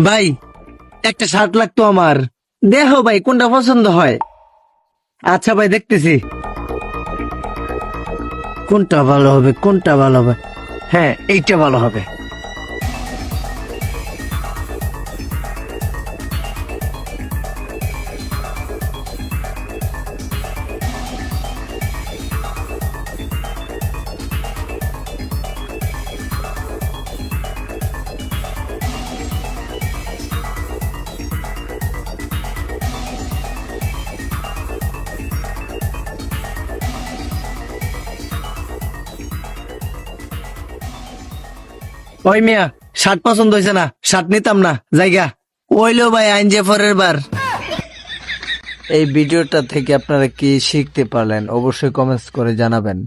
ভাই একটা শার্ট লাগতো আমার, দেখো ভাই কোনটা পছন্দ হয়। আচ্ছা ভাই দেখতেছি কোনটা ভালো হবে, কোনটা ভালো হবে। হ্যাঁ এইটা ভালো হবে। ওই মিয়া, শার্ট পছন্দ হয়েছে না, শার্ট নিতাম না, জায়গা ওইলো ভাই আইন যে পরের বার। এই ভিডিওটা থেকে আপনারা কি শিখতে পারলেন অবশ্যই কমেন্টস করে জানাবেন।